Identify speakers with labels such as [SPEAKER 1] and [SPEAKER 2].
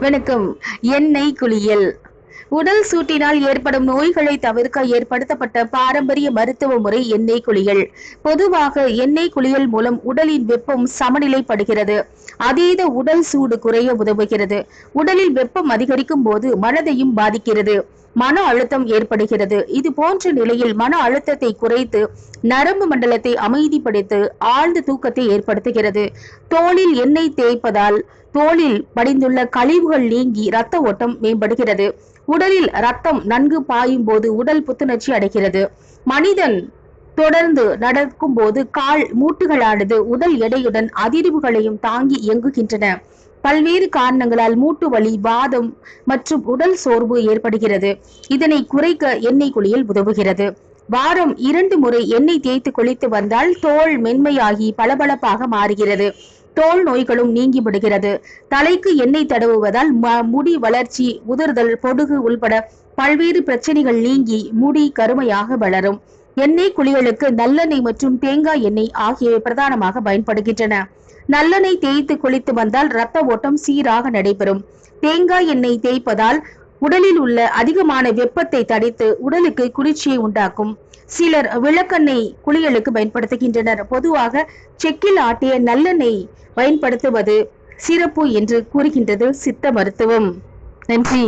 [SPEAKER 1] வணக்கம். எண்ணெய் குளியல் உடல் சூட்டினால் ஏற்படும் நோய்களை தவிர்க்க ஏற்படுத்தப்பட்ட பாரம்பரிய மருத்துவ முறை எண்ணெய் குளியல். பொதுவாக எண்ணெய் குளியல் மூலம் உடலின் வெப்பம் சமநிலைப்படுகிறது. அதீத உடல் சூடு குறைய உதவுகிறது. உடலில் வெப்பம் அதிகரிக்கும் போது மனதையும் பாதிக்கிறது. மன அழுத்தம் ஏற்படுகிறது. இது போன்ற நிலையில் மன அழுத்தத்தை குறைத்து நரம்பு மண்டலத்தை அமைதிப்படுத்தி ஆழ்ந்த தூக்கத்தை ஏற்படுத்துகிறது. தோலில் எண்ணெய் தேய்ப்பதால் தோலில் படிந்துள்ள கழிவுகள் நீங்கி இரத்த ஓட்டம் மேம்படுகிறது. உடலில் ரத்தம் நன்கு பாயும் போது உடல் புத்துணர்ச்சி அடைகிறது. மனிதன் தொடர்ந்து நடக்கும் போது கால் மூட்டுகளானது உடல் எடையுடன் அதிர்வுகளையும் தாங்கி இயங்குகின்றன. பல்வேறு காரணங்களால் மூட்டு வலி, வாதம் மற்றும் உடல் சோர்வு ஏற்படுகிறது. இதனை குறைக்க எண்ணெய் குளியல் உதவுகிறது. வாரம் 2 முறை எண்ணெய் தேய்த்து குளித்து வந்தால் தோல் மென்மையாகி பளபளப்பாக மாறுகிறது. தோல் நோய்களும் நீங்கி விடுகிறது. தலைக்கு எண்ணெய் தடவுவதால் முடி வளர்ச்சி, உதிர்தல், பொடுகு உள்பட பல்வேறு பிரச்சனைகள் நீங்கி முடி கருமையாக வளரும். எண்ணெய் குளியலுக்கு நல்லெண்ணெய் மற்றும் தேங்காய் எண்ணெய் ஆகியவை பிரதானமாக பயன்படுகின்றன. நல்லெண்ணெய் தேய்த்து குளித்து வந்தால் இரத்த ஓட்டம் சீராக நடைபெறும். தேங்காய் எண்ணெய் தேய்ப்பதால் உடலில் உள்ள அதிகமான வெப்பத்தை தடித்து உடலுக்கு குளிர்ச்சியை உண்டாக்கும். சிலர் விளக்கெண்ணெய் குளியலுக்கு பயன்படுத்துகின்றனர். பொதுவாக செக்கில் ஆட்டிய நல்லெண்ணெய் பயன்படுத்துவது சிறப்பு என்று கூறுகின்றது சித்த மருத்துவம். நன்றி.